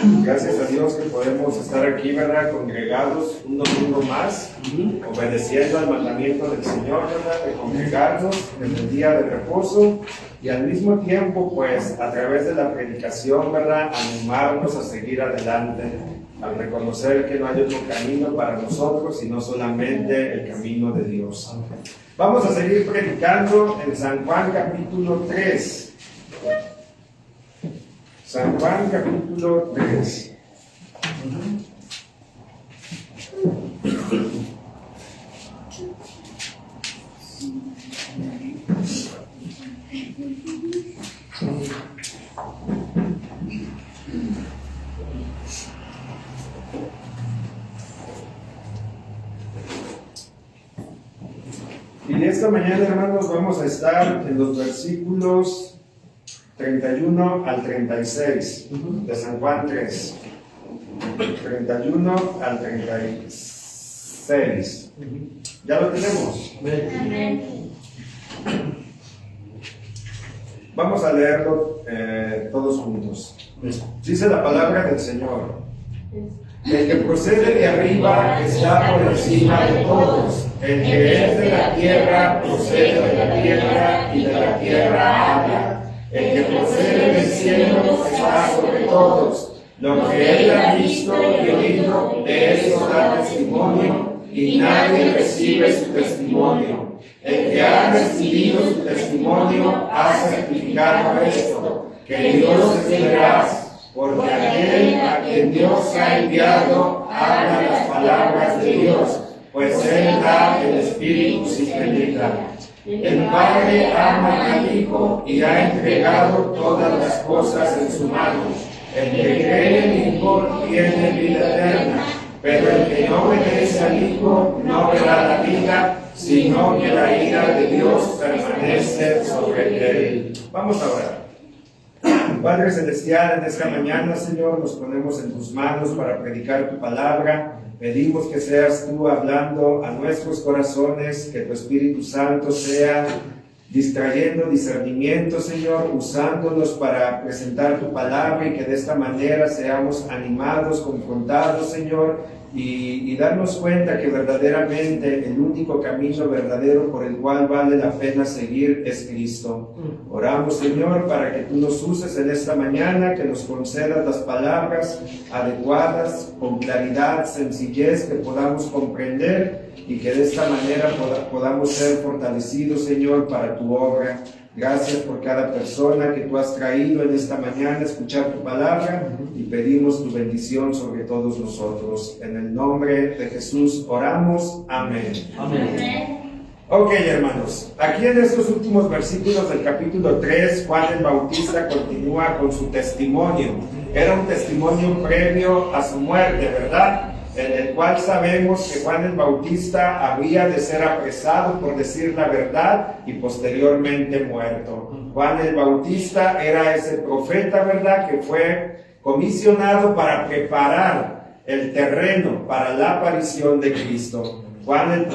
Gracias a Dios que podemos estar aquí, ¿verdad? Congregados un domingo más, obedeciendo al mandamiento del Señor, ¿verdad? De congregarnos en el día de reposo y al mismo tiempo, pues, a través de la predicación, ¿verdad? Animarnos a seguir adelante, al reconocer que no hay otro camino para nosotros, sino solamente el camino de Dios. Vamos a seguir predicando en San Juan capítulo 3. San Juan capítulo 3. Y esta mañana, hermanos, vamos a estar en los versículos 31 al 36 de San Juan 3. 31 al 36. ¿Ya lo tenemos? Vamos a leerlo todos juntos. Dice la palabra del Señor: el que procede de arriba está por encima de todos. El que es de la tierra procede de la tierra y de la tierra habla. El que procede del cielo está sobre todos. Lo que él ha visto y oído, de eso da testimonio, y nadie recibe su testimonio. El que ha recibido su testimonio ha certificado esto, que Dios es veraz, porque aquel a quien Dios ha enviado habla las palabras de Dios, pues él da el Espíritu sin medida. El Padre ama al Hijo y ha entregado todas las cosas en su mano. El que cree en el Hijo tiene vida eterna, pero el que no obedece al Hijo no verá la vida, sino que la ira de Dios permanece sobre él. Vamos a orar. Padre Celestial, en esta mañana, Señor, nos ponemos en tus manos para predicar tu palabra. Pedimos que seas tú hablando a nuestros corazones, que tu Espíritu Santo sea distrayendo discernimiento, Señor, usándonos para presentar tu palabra y que de esta manera seamos animados, confrontados, Señor, y darnos cuenta que verdaderamente el único camino verdadero por el cual vale la pena seguir es Cristo. Oramos, Señor, para que tú nos uses en esta mañana, que nos concedas las palabras adecuadas, con claridad, sencillez, que podamos comprender y que de esta manera podamos ser fortalecidos, Señor, para tu obra. Gracias por cada persona que tú has traído en esta mañana a escuchar tu palabra y pedimos tu bendición sobre todos nosotros. En el nombre de Jesús oramos. Amén. Amén. Ok, hermanos, aquí en estos últimos versículos del capítulo 3, Juan el Bautista continúa con su testimonio. Era un testimonio previo a su muerte, ¿verdad? En el cual sabemos que Juan el Bautista habría de ser apresado por decir la verdad y posteriormente muerto. Juan el Bautista era ese profeta, ¿verdad?, que fue comisionado para preparar el terreno para la aparición de Cristo. Juan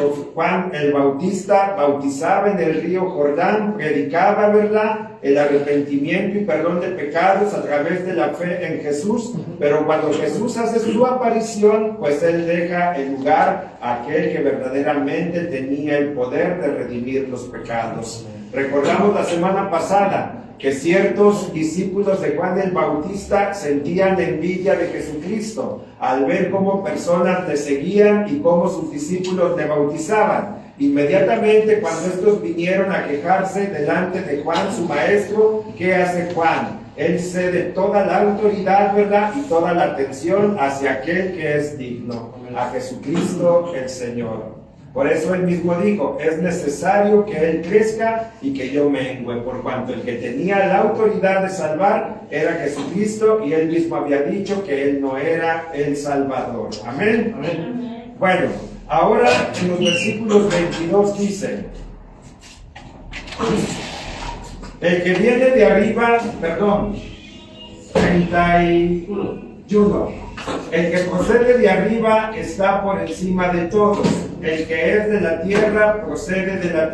el Bautista bautizaba en el río Jordán, predicaba, ¿verdad?, el arrepentimiento y perdón de pecados a través de la fe en Jesús, pero cuando Jesús hace su aparición, pues él deja el lugar a aquel que verdaderamente tenía el poder de redimir los pecados. Recordamos la semana pasada que ciertos discípulos de Juan el Bautista sentían envidia de Jesucristo al ver cómo personas le seguían y cómo sus discípulos le bautizaban. Inmediatamente cuando estos vinieron a quejarse delante de Juan, su maestro, ¿qué hace Juan? Él cede toda la autoridad, ¿verdad?, y toda la atención hacia aquel que es digno, a Jesucristo el Señor. Por eso él mismo dijo, es necesario que él crezca y que yo mengüe, por cuanto el que tenía la autoridad de salvar era Jesucristo, y él mismo había dicho que él no era el Salvador. Amén. Amén. Bueno, ahora en los versículos 22 dice, el que viene de arriba, 31. El que procede de arriba está por encima de todos. El que es de la tierra procede de la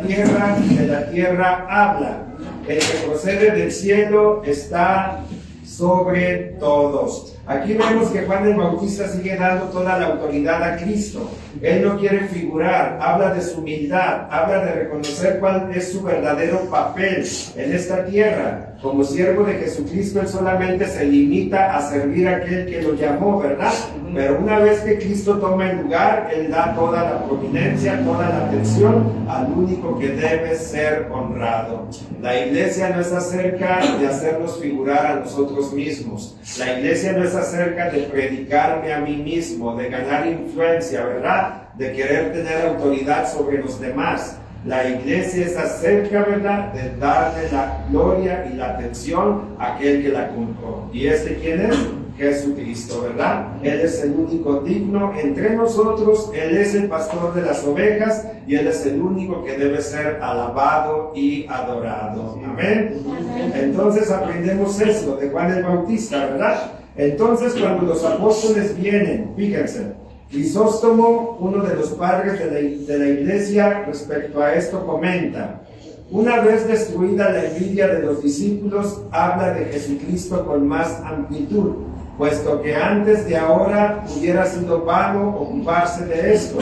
tierra habla. El que procede del cielo está sobre todos. Aquí vemos que Juan el Bautista sigue dando toda la autoridad a Cristo. Él no quiere figurar, habla de su humildad, habla de reconocer cuál es su verdadero papel en esta tierra. Como siervo de Jesucristo, él solamente se limita a servir a aquel que lo llamó, ¿verdad? Pero una vez que Cristo toma el lugar, él da toda la prominencia, toda la atención al único que debe ser honrado. La iglesia no es acerca de hacernos figurar a nosotros mismos. La iglesia no es acerca de predicarme a mí mismo, de ganar influencia, ¿verdad? De querer tener autoridad sobre los demás. La iglesia es acerca, ¿verdad?, de darle la gloria y la atención a aquel que la compró. ¿Y quién es? Jesucristo, ¿verdad? Él es el único digno entre nosotros, Él es el pastor de las ovejas y Él es el único que debe ser alabado y adorado. Amén. Entonces aprendemos eso de Juan el Bautista, ¿verdad? Entonces cuando los apóstoles vienen, fíjense, Crisóstomo, uno de los padres de la iglesia, respecto a esto comenta: una vez destruida la envidia de los discípulos, habla de Jesucristo con más amplitud, puesto que antes de ahora hubiera sido vano ocuparse de esto,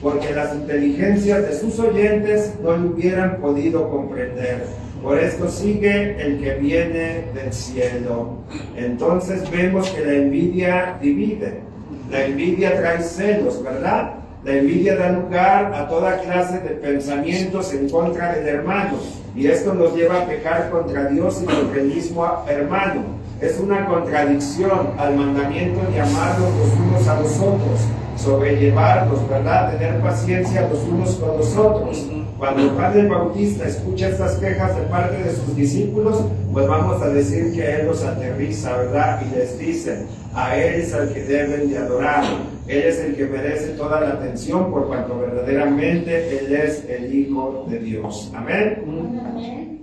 porque las inteligencias de sus oyentes no lo hubieran podido comprender. Por esto sigue el que viene del cielo. Entonces vemos que la envidia divide. La envidia trae celos, ¿verdad? La envidia da lugar a toda clase de pensamientos en contra del hermano. Y esto nos lleva a pecar contra Dios y contra el mismo hermano. Es una contradicción al mandamiento de amarnos los unos a los otros, sobrellevarnos, ¿verdad? Tener paciencia los unos con los otros. Cuando Juan el Bautista escucha estas quejas de parte de sus discípulos, pues vamos a decir que él los aterriza, ¿verdad? Y les dice: a él es al que deben de adorar. Él es el que merece toda la atención por cuanto verdaderamente él es el Hijo de Dios. Amén. Amén.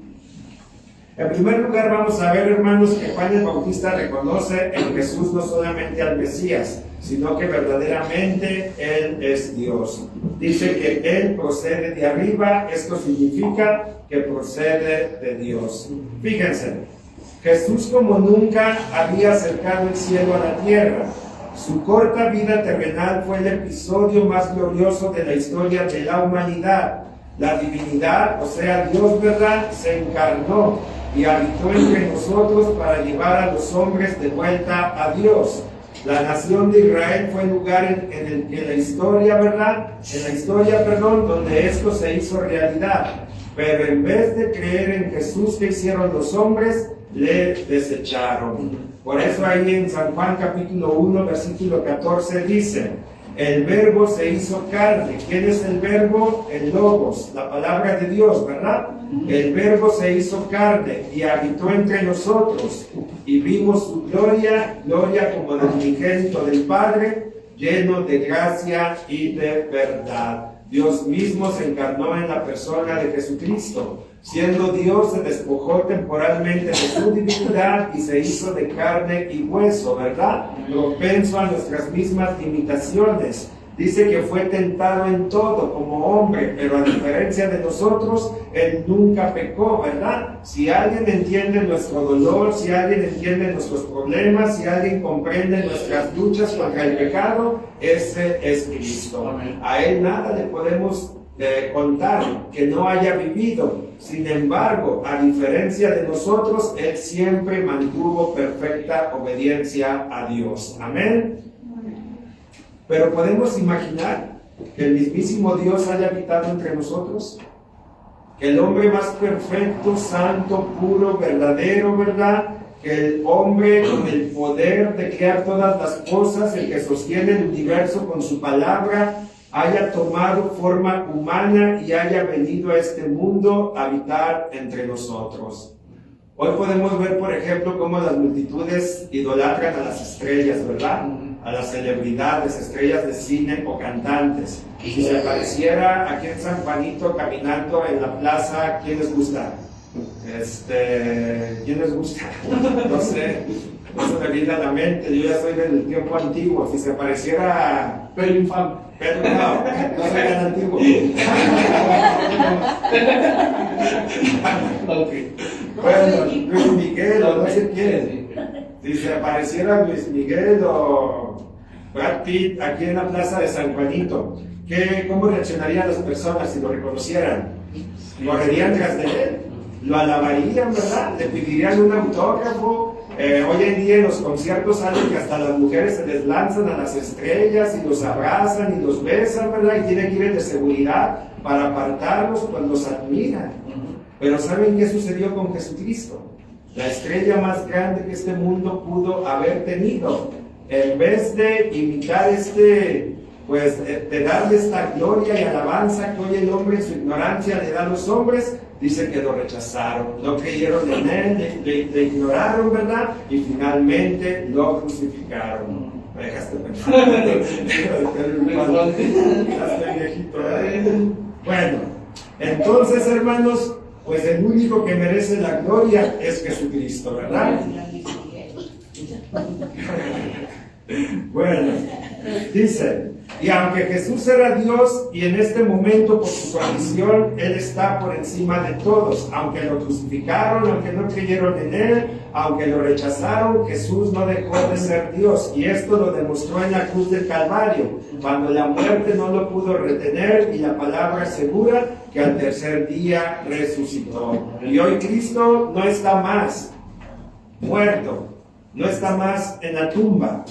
En primer lugar vamos a ver, hermanos, que Juan el Bautista reconoce en Jesús no solamente al Mesías, sino que verdaderamente Él es Dios. Dice que Él procede de arriba, esto significa que procede de Dios. Fíjense, Jesús como nunca había acercado el cielo a la tierra. Su corta vida terrenal fue el episodio más glorioso de la historia de la humanidad. La divinidad, o sea Dios, ¿verdad?, se encarnó y habitó entre nosotros para llevar a los hombres de vuelta a Dios. La nación de Israel fue el lugar en el que la historia, ¿verdad?, donde esto se hizo realidad. Pero en vez de creer en Jesús que hicieron los hombres, le desecharon. Por eso ahí en San Juan capítulo 1, versículo 14 dice: el verbo se hizo carne. ¿Quién es el verbo? El Logos, la palabra de Dios, ¿verdad? El verbo se hizo carne y habitó entre nosotros, y vimos su gloria, gloria como del unigénito del Padre, lleno de gracia y de verdad. Dios mismo se encarnó en la persona de Jesucristo. Siendo Dios, se despojó temporalmente de su divinidad y se hizo de carne y hueso, ¿verdad? Propenso a nuestras mismas limitaciones. Dice que fue tentado en todo como hombre, pero a diferencia de nosotros, Él nunca pecó, ¿verdad? Si alguien entiende nuestro dolor, si alguien entiende nuestros problemas, si alguien comprende nuestras luchas contra el pecado, ese es Cristo. A Él nada le podemos contar que no haya vivido. Sin embargo, a diferencia de nosotros, Él siempre mantuvo perfecta obediencia a Dios. Amén. Pero podemos imaginar que el mismísimo Dios haya habitado entre nosotros, que el hombre más perfecto, santo, puro, verdadero, ¿verdad?, que el hombre con el poder de crear todas las cosas, el que sostiene el universo con su palabra, haya tomado forma humana y haya venido a este mundo a habitar entre nosotros. Hoy podemos ver, por ejemplo, cómo las multitudes idolatran a las estrellas, ¿verdad?, a las celebridades, estrellas de cine o cantantes. Si se apareciera aquí en San Juanito caminando en la plaza, ¿quién les gusta? ¿Quién les gusta? No sé, eso me viene a la mente. Yo ya soy del tiempo antiguo. Si se apareciera Pedro Infante, pero no soy tan antiguo. okay. Bueno, Luis Miguel o no sé quién. Si se apareciera Luis Miguel o Brad Pitt aquí en la plaza de San Juanito, ¿cómo reaccionarían las personas si lo reconocieran? ¿Correrían tras de él? ¿Lo alabarían, verdad? ¿Le pedirían un autógrafo? Hoy en día en los conciertos salen que hasta las mujeres se les lanzan a las estrellas y los abrazan y los besan, ¿verdad? Y tienen que ir de seguridad para apartarlos, pues los admiran. Pero ¿saben qué sucedió con Jesucristo? La estrella más grande que este mundo pudo haber tenido. En vez de imitar pues de darle esta gloria y alabanza que hoy el hombre en su ignorancia le da a los hombres, dice que lo rechazaron, no creyeron en él, le ignoraron, ¿verdad? Y finalmente lo crucificaron. Me dejaste pensar. Ya estoy viejito, ¿verdad? Bueno, entonces, hermanos, pues el único que merece la gloria es Jesucristo, ¿verdad? Bueno, dice, y aunque Jesús era Dios y en este momento por su condición Él está por encima de todos, aunque lo crucificaron, aunque no creyeron en Él, aunque lo rechazaron, Jesús no dejó de ser Dios, y esto lo demostró en la cruz del Calvario, cuando la muerte no lo pudo retener y la palabra asegura que al tercer día resucitó. Y hoy Cristo no está más muerto, no está más en la tumba.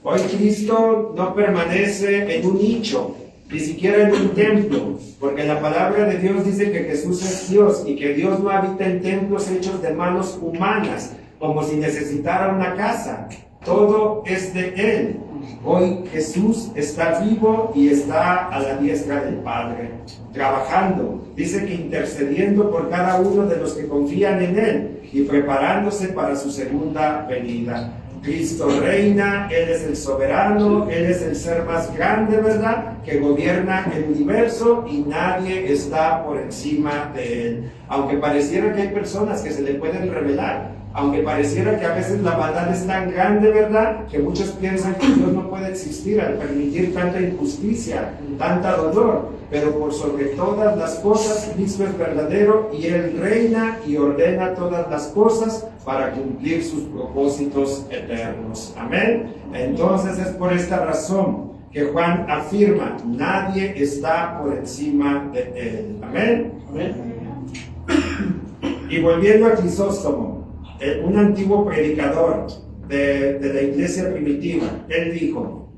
Hoy Cristo no permanece en un nicho, ni siquiera en un templo, porque la palabra de Dios dice que Jesús es Dios y que Dios no habita en templos hechos de manos humanas, como si necesitara una casa. Todo es de Él. Hoy Jesús está vivo y está a la diestra del Padre, trabajando, dice que intercediendo por cada uno de los que confían en Él y preparándose para su segunda venida. Cristo reina, Él es el soberano, Él es el ser más grande, ¿verdad?, que gobierna el universo y nadie está por encima de Él. Aunque pareciera que hay personas que se le pueden revelar, aunque pareciera que a veces la maldad es tan grande, ¿verdad?, que muchos piensan que Dios no puede existir al permitir tanta injusticia, tanta dolor. Pero por sobre todas las cosas, Cristo es verdadero y Él reina y ordena todas las cosas para cumplir sus propósitos eternos. Amén. Entonces es por esta razón que Juan afirma, nadie está por encima de Él. Amén. Amén. Y volviendo a Crisóstomo, un antiguo predicador de la iglesia primitiva, él dijo: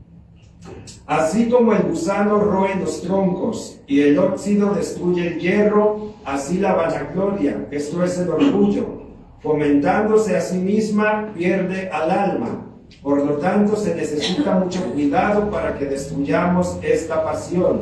así como el gusano roe los troncos y el óxido destruye el hierro, así la vanagloria, esto es el orgullo, fomentándose a sí misma, pierde al alma. Por lo tanto, se necesita mucho cuidado para que destruyamos esta pasión.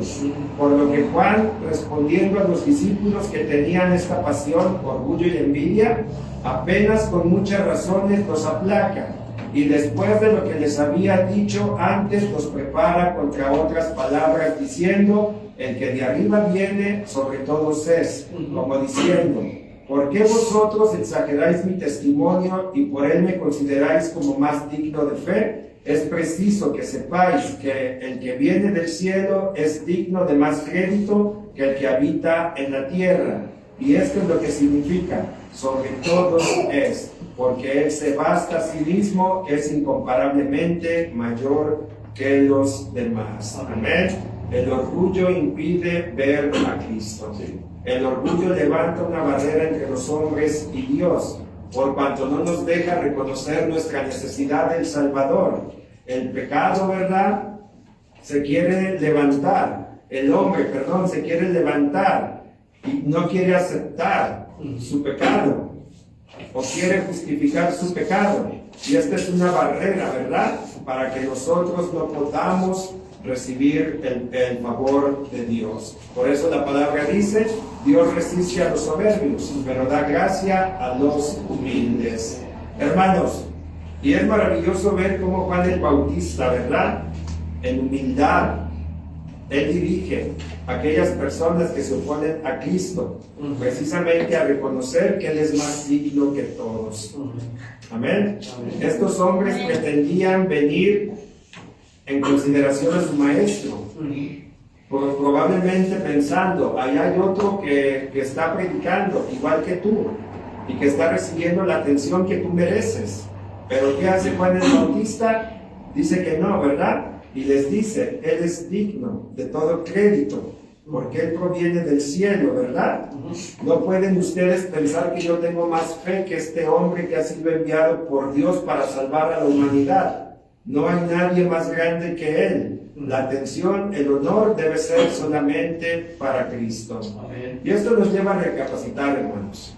Por lo que Juan, respondiendo a los discípulos que tenían esta pasión, orgullo y envidia, apenas con muchas razones los aplaca. Y después de lo que les había dicho antes, los prepara contra otras palabras, diciendo: el que de arriba viene, sobre todos es, como diciendo: ¿por qué vosotros exageráis mi testimonio y por él me consideráis como más digno de fe? Es preciso que sepáis que el que viene del cielo es digno de más crédito que el que habita en la tierra. Y esto es lo que significa: sobre todos es, porque Él se basta a sí mismo, es incomparablemente mayor que los demás. Amén. El orgullo impide ver a Cristo. El orgullo levanta una barrera entre los hombres y Dios, por cuanto no nos deja reconocer nuestra necesidad del Salvador. El pecado, ¿verdad?, se quiere levantar. El hombre, perdón, se quiere levantar y no quiere aceptar su pecado, o quiere justificar su pecado, y esta es una barrera, ¿verdad?, para que nosotros no podamos recibir el favor de Dios. Por eso la palabra dice: Dios resiste a los soberbios, pero da gracia a los humildes. Hermanos, y es maravilloso ver cómo Juan el Bautista, ¿verdad?, en humildad, él dirige a aquellas personas que se oponen a Cristo, precisamente a reconocer que Él es más digno que todos. Amén. Estos hombres pretendían venir en consideración a su maestro, probablemente pensando: ahí hay otro que está predicando igual que tú y que está recibiendo la atención que tú mereces. Pero ¿qué hace Juan el Bautista? Dice que no, ¿verdad? Y les dice, Él es digno de todo crédito, porque Él proviene del cielo, ¿verdad? No pueden ustedes pensar que yo tengo más fe que este hombre que ha sido enviado por Dios para salvar a la humanidad. No hay nadie más grande que Él. La atención, el honor debe ser solamente para Cristo. Amén. Y esto nos lleva a recapacitar, hermanos,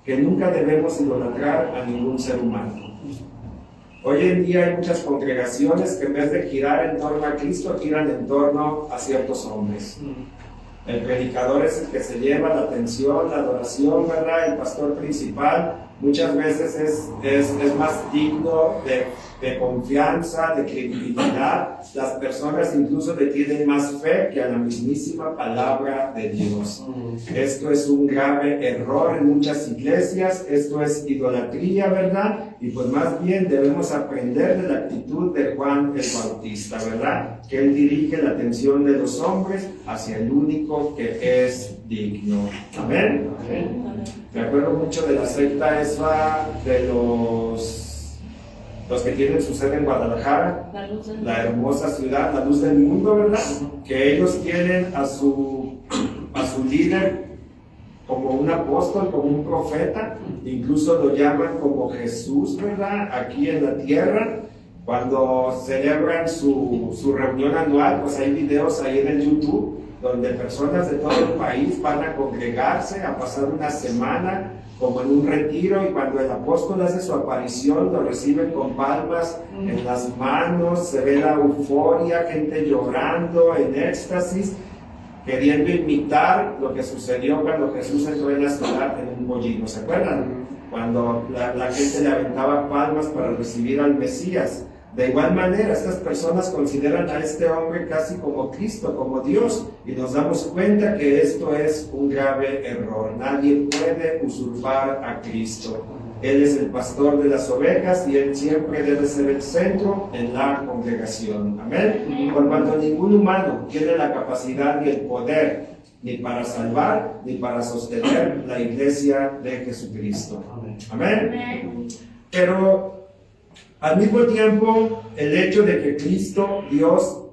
que nunca debemos idolatrar a ningún ser humano. Hoy en día hay muchas congregaciones que en vez de girar en torno a Cristo, giran en torno a ciertos hombres. El predicador es el que se lleva la atención, la adoración, ¿verdad? El pastor principal muchas veces es más digno de confianza, de credibilidad. Las personas incluso le tienen más fe que a la mismísima palabra de Dios. Esto es un grave error en muchas iglesias, esto es idolatría, ¿verdad? Y pues más bien debemos aprender de la actitud de Juan el Bautista, ¿verdad? Que él dirige la atención de los hombres hacia el único que es digno. Amén. Amén. Me acuerdo mucho de la secta esa de los que tienen su sede en Guadalajara, la hermosa ciudad, la luz del mundo, ¿verdad? Que ellos tienen a su líder como un apóstol, como un profeta, incluso lo llaman como Jesús, ¿verdad? Aquí en la tierra. Cuando celebran su reunión anual, pues hay videos ahí en el YouTube donde personas de todo el país van a congregarse, a pasar una semana como en un retiro, y cuando el apóstol hace su aparición lo reciben con palmas en las manos, se ve la euforia, gente llorando en éxtasis, queriendo imitar lo que sucedió cuando Jesús entró en la ciudad en un pollino. ¿Se acuerdan? Cuando la gente le aventaba palmas para recibir al Mesías. De igual manera, estas personas consideran a este hombre casi como Cristo, como Dios, y nos damos cuenta que esto es un grave error. Nadie puede usurpar a Cristo. Él es el pastor de las ovejas y Él siempre debe ser el centro en la congregación. Amén. Por cuanto ningún humano tiene la capacidad ni el poder ni para salvar ni para sostener la iglesia de Jesucristo. Amén. Pero al mismo tiempo, el hecho de que Cristo, Dios,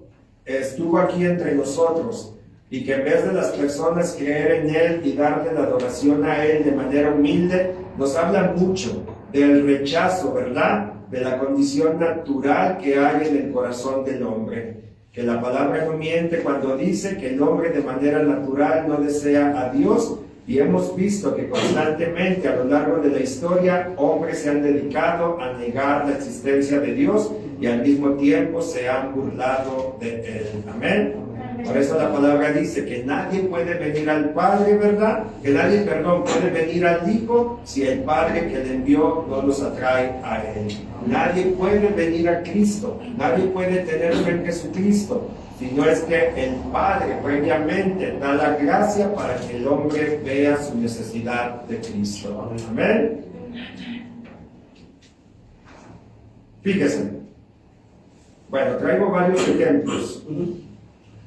estuvo aquí entre nosotros y que en vez de las personas creer en Él y darle la adoración a Él de manera humilde, nos habla mucho del rechazo, ¿verdad?, de la condición natural que hay en el corazón del hombre. Que la palabra no miente cuando dice que el hombre de manera natural no desea a Dios. Y hemos visto que constantemente a lo largo de la historia hombres se han dedicado a negar la existencia de Dios y al mismo tiempo se han burlado de Él. Amén. Por eso la palabra dice que nadie puede venir al Padre, ¿verdad? Que nadie, puede venir al Hijo si el Padre que le envió no los atrae a Él. Nadie puede venir a Cristo, nadie puede tener fe en Jesucristo, si no es que el Padre previamente da la gracia para que el hombre vea su necesidad de Cristo. Amén. Fíjense. Bueno, traigo varios ejemplos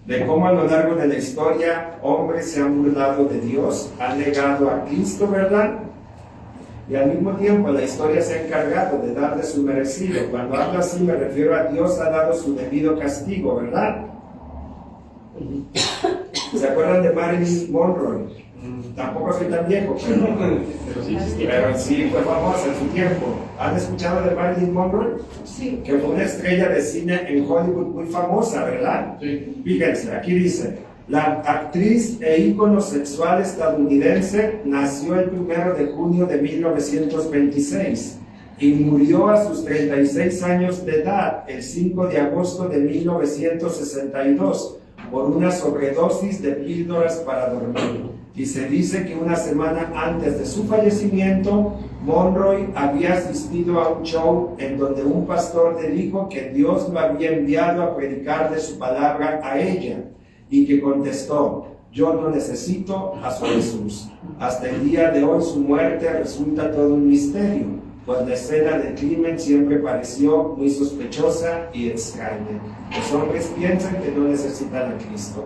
de cómo a lo largo de la historia hombres se han burlado de Dios, han negado a Cristo, ¿verdad? Y al mismo tiempo la historia se ha encargado de darle su merecido. Cuando hablo así me refiero a Dios ha dado su debido castigo, ¿verdad? ¿Se acuerdan de Marilyn Monroe? Tampoco soy tan viejo, pero sí fue famosa en su tiempo. ¿Han escuchado de Marilyn Monroe? Sí. Que fue una estrella de cine en Hollywood muy famosa, ¿verdad? Sí. Fíjense, aquí dice: la actriz e ícono sexual estadounidense nació el 1 de junio de 1926 y murió a sus 36 años de edad el 5 de agosto de 1962 por una sobredosis de píldoras para dormir. Y se dice que una semana antes de su fallecimiento, Monroe había asistido a un show en donde un pastor le dijo que Dios lo había enviado a predicar de su palabra a ella, y que contestó: yo no necesito a su Jesús. Hasta el día de hoy su muerte resulta todo un misterio, pues la escena del crimen siempre pareció muy sospechosa y extraña. Los hombres piensan que no necesitan a Cristo,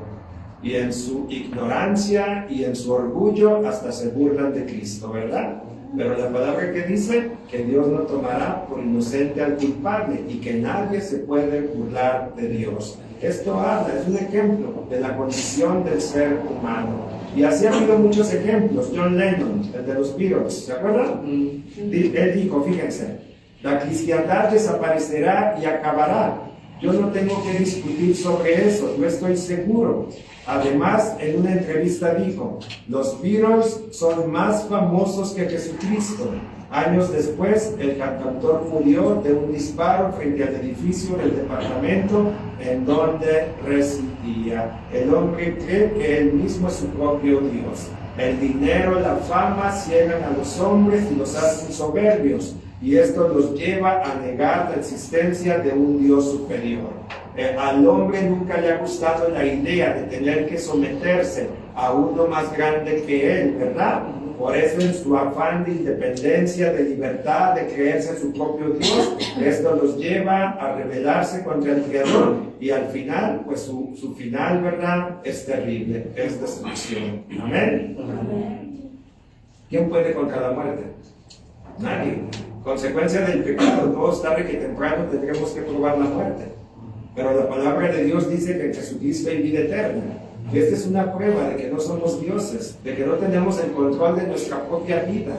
y en su ignorancia y en su orgullo hasta se burlan de Cristo, ¿verdad? Pero la palabra que dice que Dios no tomará por inocente al culpable y que nadie se puede burlar de Dios. Esto habla, es un ejemplo de la condición del ser humano. Y así ha habido muchos ejemplos. John Lennon, el de los Beatles, ¿se acuerdan? Él dijo, fíjense, la cristiandad desaparecerá y acabará. Yo no tengo que discutir sobre eso, yo estoy seguro. Además, en una entrevista dijo, los Beatles son más famosos que Jesucristo. Años después, el cantautor murió de un disparo frente al edificio del departamento en donde residía. El hombre cree que él mismo es su propio Dios. El dinero, la fama ciegan a los hombres y los hacen soberbios. Y esto los lleva a negar la existencia de un Dios superior. Al hombre nunca le ha gustado la idea de tener que someterse a uno más grande que él, ¿verdad? Por eso en su afán de independencia, de libertad, de creerse su propio Dios, esto los lleva a rebelarse contra el Creador y al final, pues su final, ¿verdad? Es terrible, es destrucción. ¿Amén? ¿Quién puede contra la muerte? Nadie. Consecuencia del pecado, todos tarde que temprano tendremos que probar la muerte. Pero la palabra de Dios dice que en Jesucristo hay vida eterna. Y esta es una prueba de que no somos dioses, de que no tenemos el control de nuestra propia vida,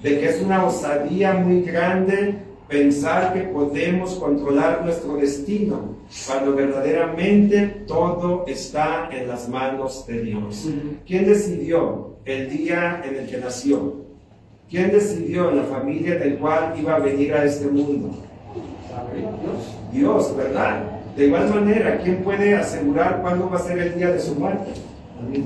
de que es una osadía muy grande pensar que podemos controlar nuestro destino, cuando verdaderamente todo está en las manos de Dios. ¿Quién decidió el día en el que nació? ¿Quién decidió la familia del cual iba a venir a este mundo? Dios, ¿verdad? De igual manera, ¿quién puede asegurar cuándo va a ser el día de su muerte?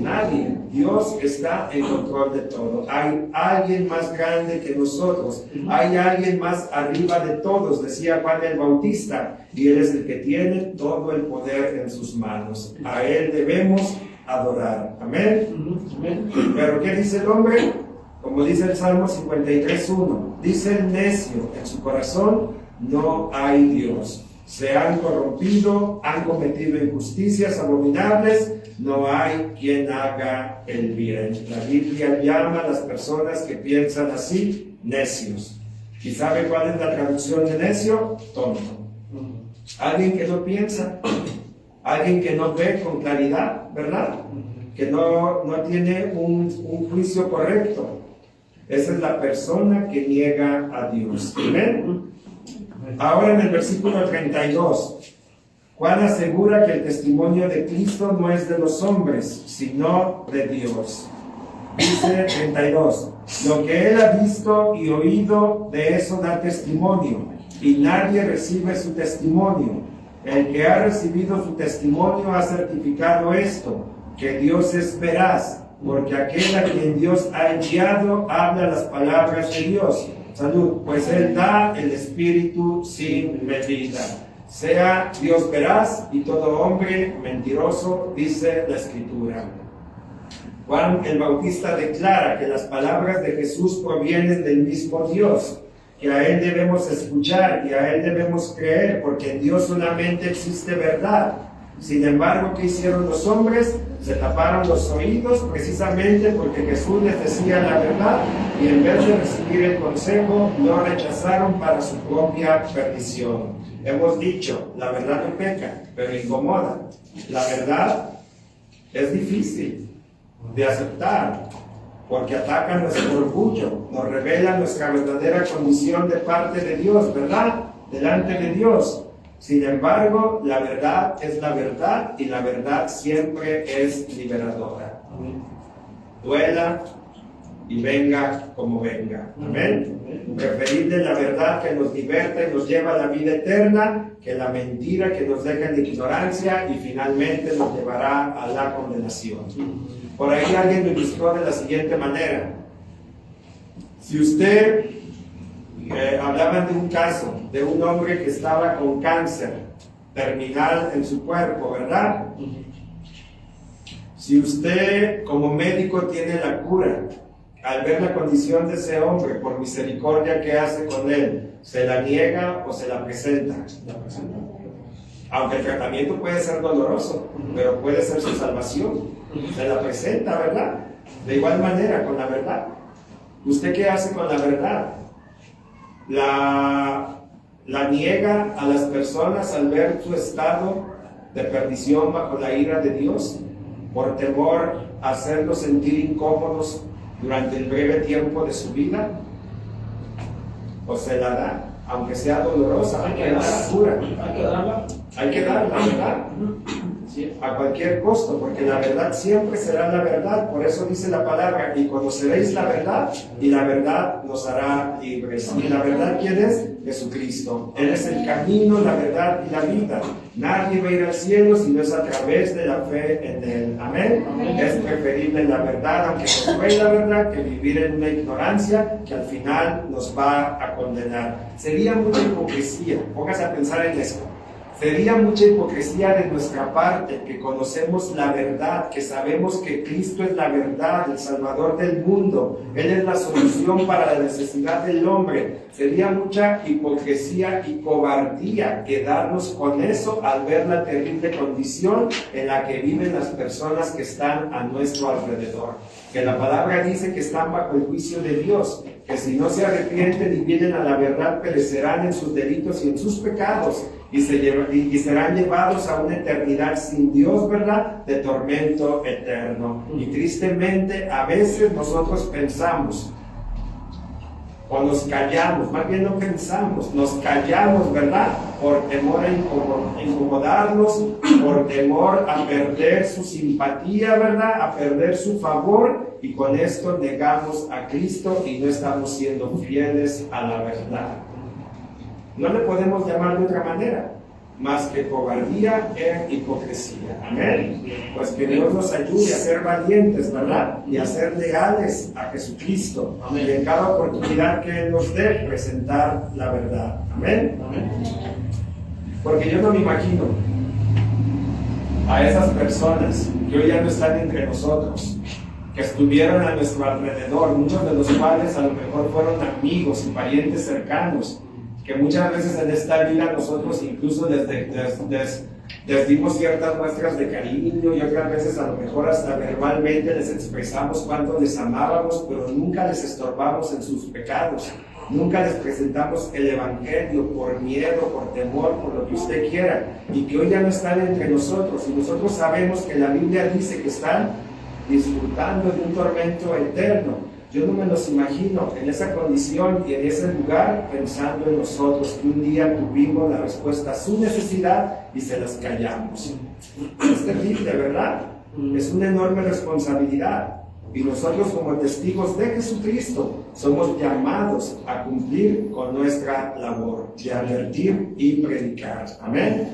Nadie. Dios está en control de todo. Hay alguien más grande que nosotros. Hay alguien más arriba de todos, decía Juan el Bautista. Y Él es el que tiene todo el poder en sus manos. A Él debemos adorar. Amén. Pero ¿qué dice el hombre? Como dice el Salmo 53:1, dice el necio en su corazón, no hay Dios. Se han corrompido, han cometido injusticias abominables, no hay quien haga el bien. La Biblia llama a las personas que piensan así, necios. ¿Y sabe cuál es la traducción de necio? Tonto. Alguien que no piensa, alguien que no ve con claridad, ¿verdad? Que no tiene un juicio correcto. Esa es la persona que niega a Dios. ¿Amén? Ahora en el versículo 32, Juan asegura que el testimonio de Cristo no es de los hombres, sino de Dios. Dice 32, lo que él ha visto y oído, de eso da testimonio, y nadie recibe su testimonio. El que ha recibido su testimonio ha certificado esto, que Dios es veraz, porque aquel a quien Dios ha enviado habla las palabras de Dios. Salud, pues Él da el Espíritu sin medida. Sea Dios veraz y todo hombre mentiroso, dice la Escritura. Juan el Bautista declara que las palabras de Jesús provienen del mismo Dios, que a Él debemos escuchar y a Él debemos creer, porque en Dios solamente existe verdad. Sin embargo, ¿qué hicieron los hombres? Se taparon los oídos precisamente porque Jesús les decía la verdad y en vez de recibir el consejo, lo rechazaron para su propia perdición. Hemos dicho, la verdad no peca, pero incomoda. La verdad es difícil de aceptar porque ataca nuestro orgullo, nos revela nuestra verdadera condición de parte de Dios, ¿verdad? Delante de Dios. Sin embargo, la verdad es la verdad y la verdad siempre es liberadora. Duela y venga como venga. Amén. Preferible la verdad que nos liberta y nos lleva a la vida eterna que la mentira que nos deja en ignorancia y finalmente nos llevará a la condenación. Por ahí alguien lo ilustró de la siguiente manera. Si usted hablaban de un caso de un hombre que estaba con cáncer terminal en su cuerpo, ¿verdad? Si usted como médico tiene la cura, al ver la condición de ese hombre, por misericordia, ¿qué hace con él? ¿Se la niega o se la presenta? Aunque el tratamiento puede ser doloroso, pero puede ser su salvación. Se la presenta, ¿verdad? De igual manera con la verdad. ¿Usted qué hace con la verdad? ¿La niega a las personas al ver su estado de perdición bajo la ira de Dios, por temor a hacerlos sentir incómodos durante el breve tiempo de su vida? ¿O se la da, aunque sea dolorosa, aunque sea dura? Hay que darla, ¿verdad? A cualquier costo, porque la verdad siempre será la verdad. Por eso dice la palabra: y conoceréis la verdad, y la verdad nos hará libres. ¿Y la verdad quién es? Jesucristo. Él es el camino, la verdad y la vida. Nadie va a ir al cielo si no es a través de la fe en Él. Amén. Es preferible la verdad, aunque nos duele la verdad, que vivir en una ignorancia que al final nos va a condenar. Sería mucha hipocresía. Póngase a pensar en esto. Sería mucha hipocresía de nuestra parte, que conocemos la verdad, que sabemos que Cristo es la verdad, el Salvador del mundo. Él es la solución para la necesidad del hombre. Sería mucha hipocresía y cobardía quedarnos con eso al ver la terrible condición en la que viven las personas que están a nuestro alrededor. Que la palabra dice que están bajo el juicio de Dios, que si no se arrepienten y vienen a la verdad, perecerán en sus delitos y en sus pecados, y serán llevados a una eternidad sin Dios, ¿verdad?, de tormento eterno. Y tristemente a veces nosotros pensamos, o nos callamos, más bien no pensamos, nos callamos, ¿verdad?, por temor a incomodarnos, por temor a perder su simpatía, ¿verdad?, a perder su favor, y con esto negamos a Cristo y no estamos siendo fieles a la verdad. No le podemos llamar de otra manera más que cobardía e hipocresía. Amén. Pues que Dios nos ayude a ser valientes, ¿verdad?, y a ser leales a Jesucristo. Amén. Y en cada oportunidad que Él nos dé, presentar la verdad. Amén. Amén. Porque yo no me imagino a esas personas que hoy ya no están entre nosotros, que estuvieron a nuestro alrededor, muchos de los cuales a lo mejor fueron amigos y parientes cercanos, que muchas veces en esta vida nosotros incluso les dimos ciertas muestras de cariño, y otras veces a lo mejor hasta verbalmente les expresamos cuánto les amábamos, pero nunca les estorbamos en sus pecados, nunca les presentamos el Evangelio por miedo, por temor, por lo que usted quiera, y que hoy ya no están entre nosotros, y nosotros sabemos que la Biblia dice que están disfrutando de un tormento eterno. Yo no me los imagino en esa condición y en ese lugar pensando en nosotros, que un día tuvimos la respuesta a su necesidad y se las callamos. Es terrible, ¿verdad? Es una enorme responsabilidad. Y nosotros, como testigos de Jesucristo, somos llamados a cumplir con nuestra labor de advertir y predicar. Amén.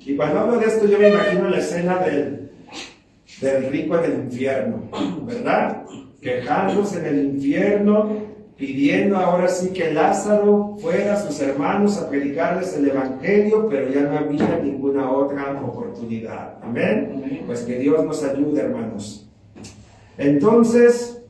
Y cuando hablo de esto, yo me imagino la escena del rico en el infierno, ¿verdad?, quejándose en el infierno, pidiendo ahora sí que Lázaro fuera a sus hermanos a predicarles el Evangelio, pero ya no había ninguna otra oportunidad. Amén. Pues que Dios nos ayude, hermanos. Entonces,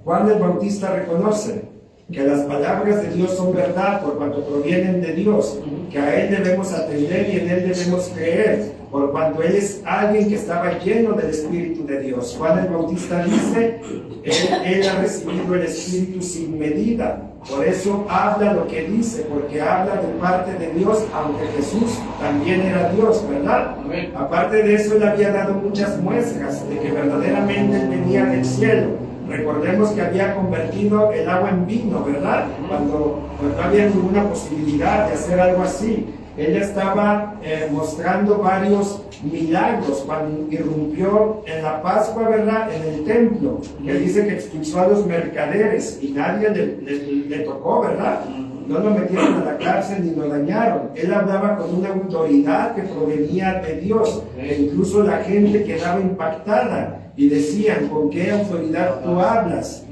Juan el Bautista reconoce que las palabras de Dios son verdad por cuanto provienen de Dios, que a Él debemos atender y en Él debemos creer, por cuanto Él es alguien que estaba lleno del Espíritu de Dios. Juan el Bautista dice, él ha recibido el Espíritu sin medida, por eso habla lo que dice, porque habla de parte de Dios, aunque Jesús también era Dios, ¿verdad? Amén. Aparte de eso, Él había dado muchas muestras de que verdaderamente Él venía del cielo. Recordemos que había convertido el agua en vino, ¿verdad? Cuando no había ninguna posibilidad de hacer algo así. Él estaba mostrando varios milagros cuando irrumpió en la Pascua, ¿verdad?, en el templo, que dice que expulsó a los mercaderes y nadie le tocó, ¿verdad? No lo metieron a la cárcel ni lo dañaron. Él hablaba con una autoridad que provenía de Dios, e incluso la gente quedaba impactada y decían, ¿con qué autoridad tú hablas?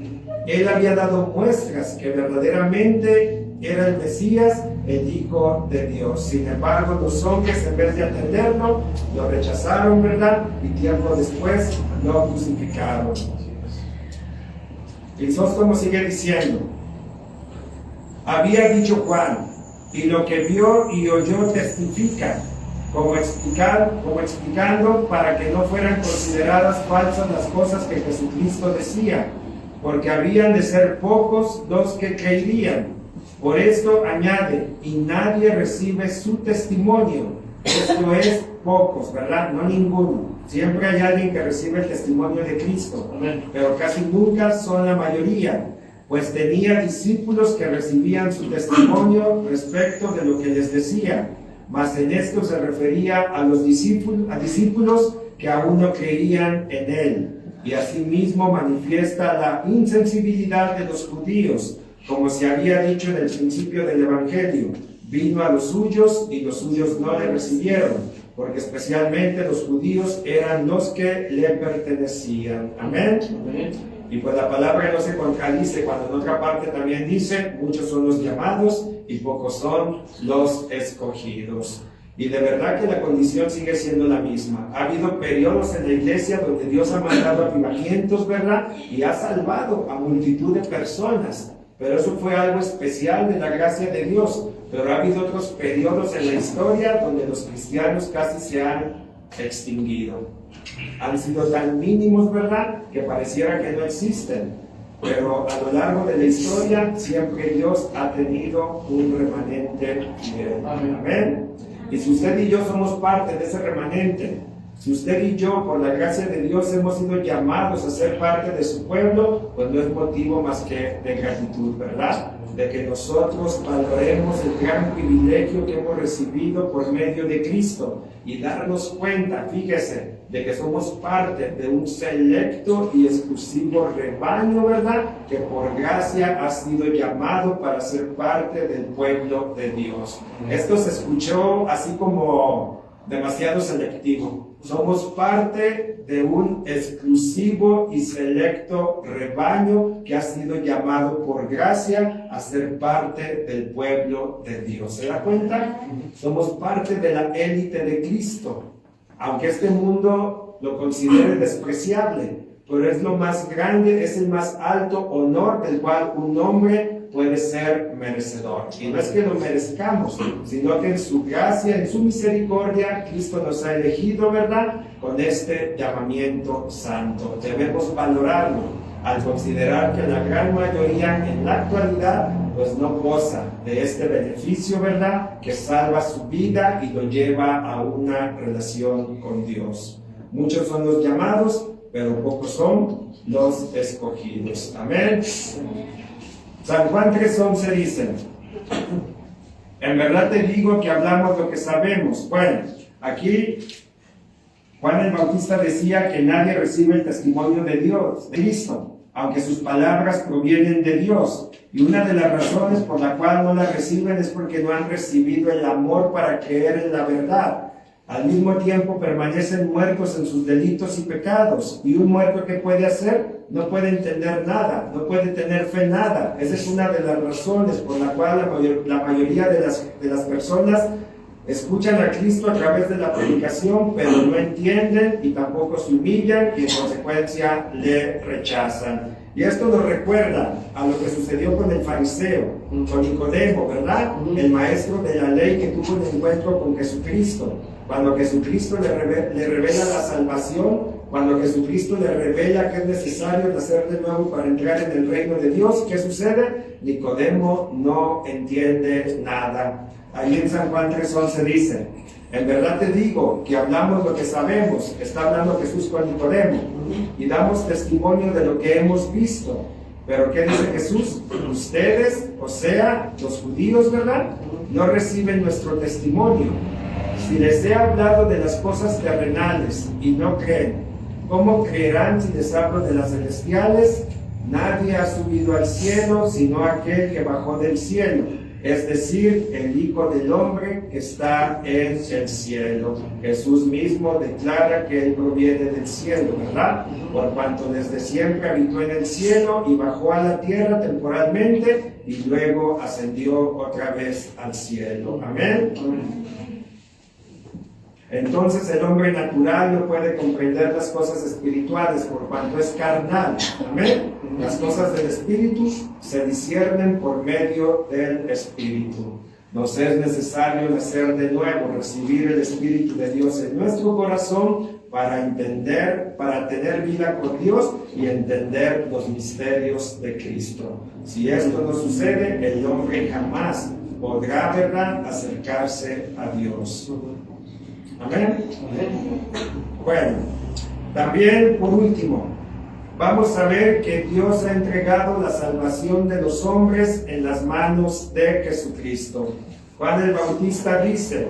Él había dado muestras que verdaderamente era el Mesías, el Hijo de Dios. Sin embargo, los hombres, en vez de atenderlo, lo rechazaron, ¿verdad? Y tiempo después lo crucificaron. Crisóstomo sigue diciendo, había dicho Juan, y lo que vio y oyó testifica, como explicando para que no fueran consideradas falsas las cosas que Jesucristo decía. porque habían de ser pocos los que creerían. Por esto añade, y nadie recibe su testimonio. Esto es, pocos, ¿verdad? No ninguno. Siempre hay alguien que recibe el testimonio de Cristo, pero casi nunca son la mayoría, pues tenía discípulos que recibían su testimonio respecto de lo que les decía, mas en esto se refería a los discípulos que aún no creían en él, y asimismo manifiesta la insensibilidad de los judíos, como se había dicho en el principio del Evangelio, vino a los suyos y los suyos no le recibieron, porque especialmente los judíos eran los que le pertenecían. Amén. Y pues la palabra no se contradice cuando en otra parte también dice, muchos son los llamados y pocos son los escogidos. Y de verdad que la condición sigue siendo la misma. Ha habido periodos en la iglesia donde Dios ha mandado avivamientos, ¿verdad? Y ha salvado a multitud de personas. Pero eso fue algo especial de la gracia de Dios. Pero ha habido otros periodos en la historia donde los cristianos casi se han extinguido. Han sido tan mínimos, ¿verdad?, que pareciera que no existen. Pero a lo largo de la historia siempre Dios ha tenido un remanente fiel. Amén. Y si usted y yo somos parte de ese remanente, si usted y yo, por la gracia de Dios, hemos sido llamados a ser parte de su pueblo, pues no es motivo más que de gratitud, ¿verdad? De que nosotros valoremos el gran privilegio que hemos recibido por medio de Cristo y darnos cuenta, fíjese, de que somos parte de un selecto y exclusivo rebaño, ¿verdad?, que por gracia ha sido llamado para ser parte del pueblo de Dios. Esto se escuchó así como demasiado selectivo. Somos parte de un exclusivo y selecto rebaño que ha sido llamado por gracia a ser parte del pueblo de Dios. ¿Se da cuenta? Somos parte de la élite de Cristo. Aunque este mundo lo considere despreciable, pero es lo más grande, es el más alto honor del cual un hombre puede ser merecedor. Y no es que lo merezcamos, sino que en su gracia, en su misericordia, Cristo nos ha elegido, ¿verdad?, con este llamamiento santo. Debemos valorarlo al considerar que la gran mayoría en la actualidad pues no goza de este beneficio, ¿verdad?, que salva su vida y lo lleva a una relación con Dios. Muchos son los llamados, pero pocos son los escogidos. Amén. San Juan 3:11 dice, en verdad te digo que hablamos lo que sabemos. Bueno, aquí Juan el Bautista decía que nadie recibe el testimonio de Dios, de Cristo, aunque sus palabras provienen de Dios. Y una de las razones por la cual no la reciben es porque no han recibido el amor para creer en la verdad. Al mismo tiempo permanecen muertos en sus delitos y pecados. ¿Y un muerto qué puede hacer? No puede entender nada, no puede tener fe en nada. Esa es una de las razones por la cual la mayoría de las personas escuchan a Cristo a través de la predicación, pero no entienden y tampoco se humillan y en consecuencia le rechazan. Y esto nos recuerda a lo que sucedió con el fariseo, con Nicodemo, ¿verdad? El maestro de la ley que tuvo un encuentro con Jesucristo. Cuando Jesucristo le revela la salvación, cuando Jesucristo le revela que es necesario nacer de nuevo para entrar en el reino de Dios, ¿qué sucede? Nicodemo no entiende nada. Ahí en San Juan 3:11 dice, en verdad te digo que hablamos lo que sabemos, está hablando Jesús con Nicodemo, y damos testimonio de lo que hemos visto. Pero ¿qué dice Jesús? Ustedes, o sea, los judíos, ¿verdad?, no reciben nuestro testimonio. Si les he hablado de las cosas terrenales y no creen, ¿cómo creerán si les hablo de las celestiales? Nadie ha subido al cielo sino aquel que bajó del cielo, es decir, el Hijo del Hombre que está en el cielo. Jesús mismo declara que Él proviene del cielo, ¿verdad? Por cuanto desde siempre habitó en el cielo y bajó a la tierra temporalmente y luego ascendió otra vez al cielo. Amén. Entonces el hombre natural no puede comprender las cosas espirituales por cuanto es carnal. Amén. Las cosas del espíritu se disciernen por medio del espíritu. Nos es necesario nacer de nuevo, recibir el Espíritu de Dios en nuestro corazón para entender, para tener vida con Dios y entender los misterios de Cristo. Si esto no sucede, el hombre jamás podrá, ¿verdad?, acercarse a Dios. Amén. Bueno, también por último, vamos a ver que Dios ha entregado la salvación de los hombres en las manos de Jesucristo. Juan el Bautista dice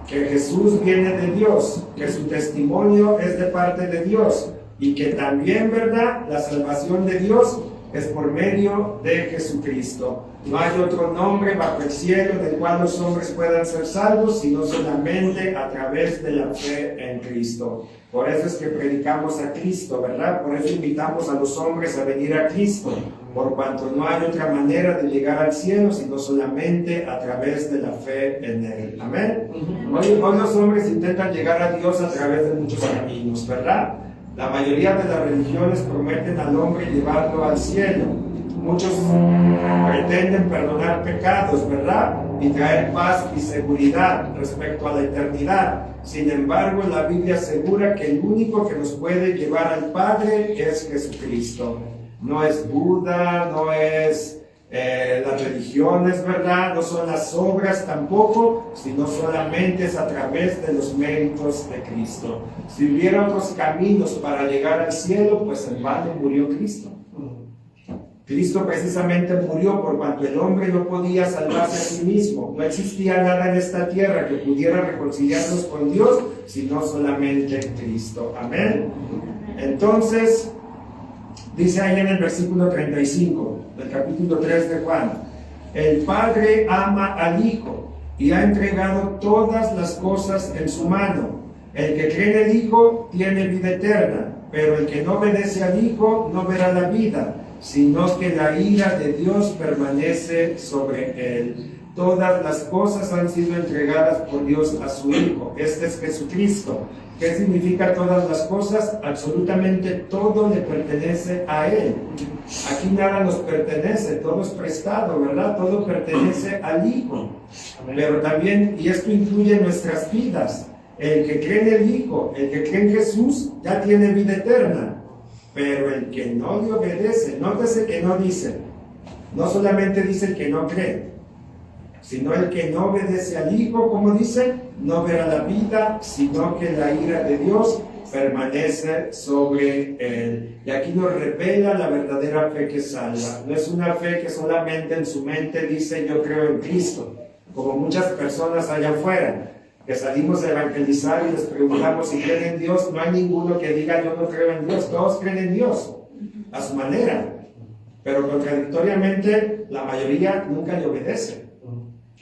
que Jesús viene de Dios, que su testimonio es de parte de Dios y que también, ¿verdad?, la salvación de Dios es por medio de Jesucristo. No hay otro nombre bajo el cielo del cual los hombres puedan ser salvos, sino solamente a través de la fe en Cristo. Por eso es que predicamos a Cristo, ¿verdad? Por eso invitamos a los hombres a venir a Cristo, por cuanto no hay otra manera de llegar al cielo, sino solamente a través de la fe en Él. Amén. Hoy los hombres intentan llegar a Dios a través de muchos caminos, ¿verdad? La mayoría de las religiones prometen al hombre llevarlo al cielo. Muchos pretenden perdonar pecados, ¿verdad?, y traer paz y seguridad respecto a la eternidad. Sin embargo, la Biblia asegura que el único que nos puede llevar al Padre es Jesucristo. No es Buda, no es las religiones, ¿verdad?, no son las obras tampoco, sino solamente es a través de los méritos de Cristo. Si hubiera otros caminos para llegar al cielo, pues en vano murió Cristo. Cristo precisamente murió por cuanto el hombre no podía salvarse a sí mismo. No existía nada en esta tierra que pudiera reconciliarnos con Dios, sino solamente Cristo. Amén. Entonces, dice ahí en el versículo 35 del capítulo 3 de Juan: el Padre ama al Hijo y ha entregado todas las cosas en su mano. El que cree en el Hijo tiene vida eterna, pero el que no obedece al Hijo no verá la vida, sino que la ira de Dios permanece sobre él. Todas las cosas han sido entregadas por Dios a su Hijo. Este es Jesucristo. ¿Qué significa todas las cosas? Absolutamente todo le pertenece a Él. Aquí nada nos pertenece, todo es prestado, ¿verdad? Todo pertenece al Hijo. Pero también, y esto incluye nuestras vidas, el que cree en el Hijo, el que cree en Jesús, ya tiene vida eterna. Pero el que no le obedece, nótese que no dice, no solamente dice el que no cree, sino el que no obedece al Hijo, como dice, no verá la vida, sino que la ira de Dios permanece sobre él. Y aquí nos revela la verdadera fe que salva. No es una fe que solamente en su mente dice yo creo en Cristo, como muchas personas allá afuera, que salimos a evangelizar y les preguntamos si creen en Dios. No hay ninguno que diga yo no creo en Dios, todos creen en Dios, a su manera. Pero contradictoriamente, la mayoría nunca le obedece.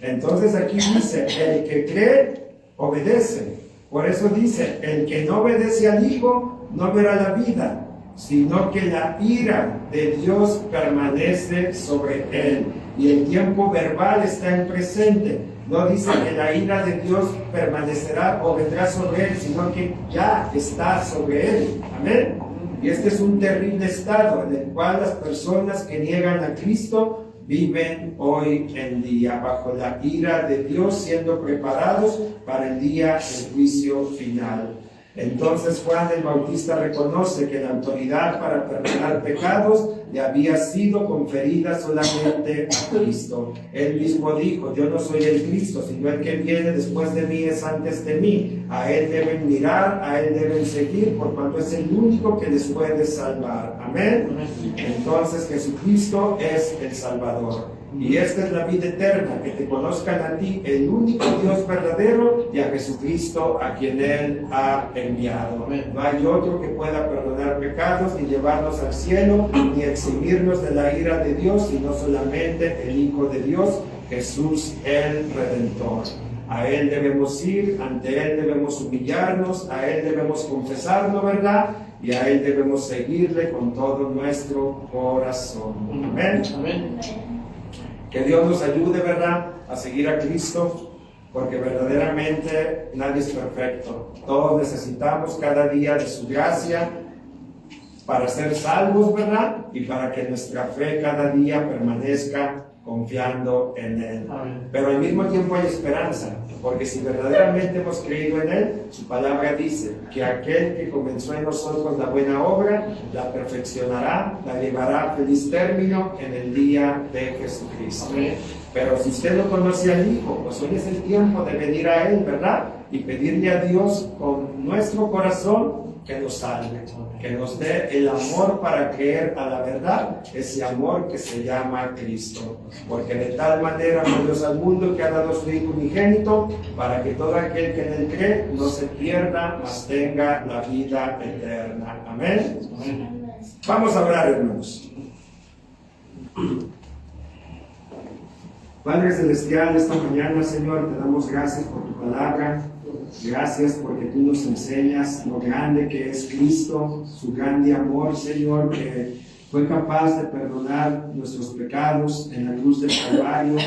Entonces aquí dice, el que cree, obedece. Por eso dice, el que no obedece al Hijo, no verá la vida, sino que la ira de Dios permanece sobre él. Y el tiempo verbal está en presente. No dice que la ira de Dios permanecerá o vendrá sobre él, sino que ya está sobre él. Amén. Y este es un terrible estado en el cual las personas que niegan a Cristo viven hoy en día, bajo la ira de Dios, siendo preparados para el día del juicio final. Entonces Juan el Bautista reconoce que la autoridad para perdonar pecados le había sido conferida solamente a Cristo. Él mismo dijo, yo no soy el Cristo, sino el que viene después de mí es antes de mí. A él deben mirar, a él deben seguir, por cuanto es el único que les puede salvar. Amén. Entonces Jesucristo es el Salvador. Y esta es la vida eterna, que te conozcan a ti, el único Dios verdadero, y a Jesucristo a quien Él ha enviado. No hay otro que pueda perdonar pecados, ni llevarnos al cielo, ni eximirnos de la ira de Dios, sino solamente el Hijo de Dios, Jesús el Redentor. A Él debemos ir, ante Él debemos humillarnos, a Él debemos confesarlo, ¿verdad? Y a Él debemos seguirle con todo nuestro corazón. Amén. Amén. Que Dios nos ayude, ¿verdad?, a seguir a Cristo, porque verdaderamente nadie es perfecto. Todos necesitamos cada día de su gracia para ser salvos, ¿verdad? Y para que nuestra fe cada día permanezca confiando en Él. Amén. Pero al mismo tiempo hay esperanza, porque si verdaderamente hemos creído en Él, su palabra dice que aquel que comenzó en nosotros la buena obra, la perfeccionará, la llevará a feliz término en el día de Jesucristo. Amén. Pero si usted no conoce al Hijo, pues hoy es el tiempo de venir a Él, ¿verdad? Y pedirle a Dios con nuestro corazón que nos salve, que nos dé el amor para creer a la verdad, ese amor que se llama Cristo. Porque de tal manera amó Dios al mundo que ha dado a su Hijo unigénito, para que todo aquel que en Él cree no se pierda, mas tenga la vida eterna. Amén. Amén. Vamos a orar, hermanos. Padre Celestial, esta mañana, Señor, te damos gracias por tu palabra. Gracias porque tú nos enseñas lo grande que es Cristo, su grande amor, Señor, que fue capaz de perdonar nuestros pecados en la cruz del Calvario.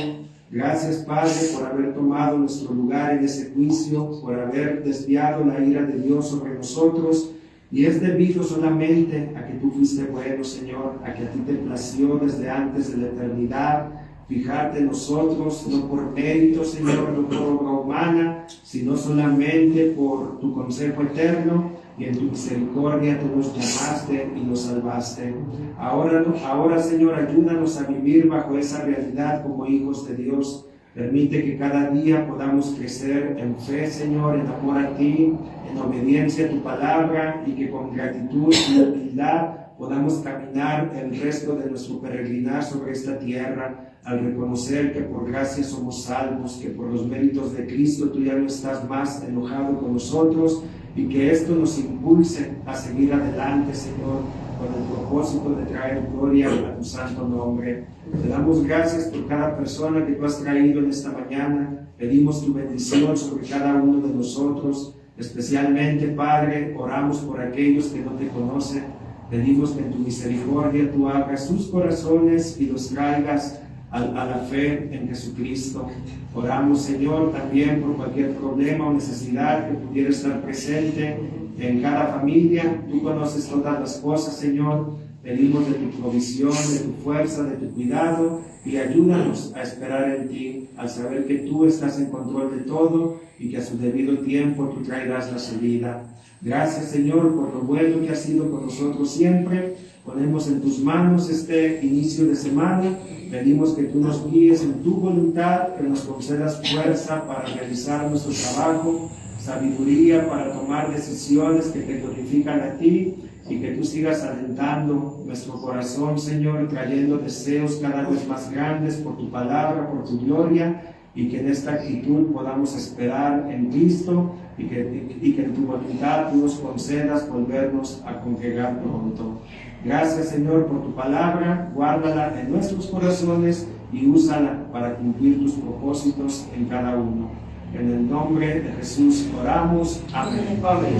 Gracias, Padre, por haber tomado nuestro lugar en ese juicio, por haber desviado la ira de Dios sobre nosotros. Y es debido solamente a que tú fuiste bueno, Señor, a que a ti te plació desde antes de la eternidad fijarte en nosotros, no por mérito, Señor, no por obra humana, sino solamente por tu consejo eterno, y en tu misericordia tú nos llamaste y nos salvaste. Ahora, Señor, ayúdanos a vivir bajo esa realidad como hijos de Dios. Permite que cada día podamos crecer en fe, Señor, en amor a ti, en obediencia a tu palabra, y que con gratitud y humildad podamos caminar el resto de nuestro peregrinar sobre esta tierra, al reconocer que por gracia somos salvos, que por los méritos de Cristo tú ya no estás más enojado con nosotros, y que esto nos impulse a seguir adelante, Señor, con el propósito de traer gloria a tu santo nombre. Te damos gracias por cada persona que tú has traído en esta mañana. Pedimos tu bendición sobre cada uno de nosotros. Especialmente, Padre, oramos por aquellos que no te conocen. Pedimos que en tu misericordia tú abras sus corazones y los traigas a la fe en Jesucristo. Oramos, Señor, también por cualquier problema o necesidad que pudiera estar presente en cada familia. Tú conoces todas las cosas, Señor. Pedimos de tu provisión, de tu fuerza, de tu cuidado, y ayúdanos a esperar en ti, al saber que tú estás en control de todo y que a su debido tiempo tú traerás la salida. Gracias, Señor, por lo bueno que has sido con nosotros siempre. Ponemos en tus manos este inicio de semana. Pedimos que tú nos guíes en tu voluntad, que nos concedas fuerza para realizar nuestro trabajo, sabiduría para tomar decisiones que te glorifican a ti, y que tú sigas alentando nuestro corazón, Señor, trayendo deseos cada vez más grandes por tu palabra, por tu gloria, y que en esta actitud podamos esperar en Cristo, y que en tu voluntad tú nos concedas volvernos a congregar pronto. Gracias, Señor, por tu palabra. Guárdala en nuestros corazones y úsala para cumplir tus propósitos en cada uno. En el nombre de Jesús oramos. Amén. Amén.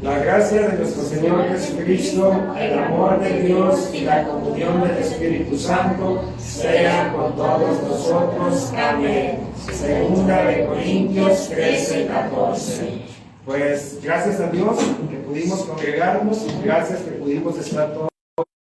La gracia de nuestro Señor Jesucristo, el amor de Dios y la comunión del Espíritu Santo sea con todos nosotros. Amén. Segunda de Corintios 13:14. Pues gracias a Dios que pudimos congregarnos, gracias que pudimos estar todos.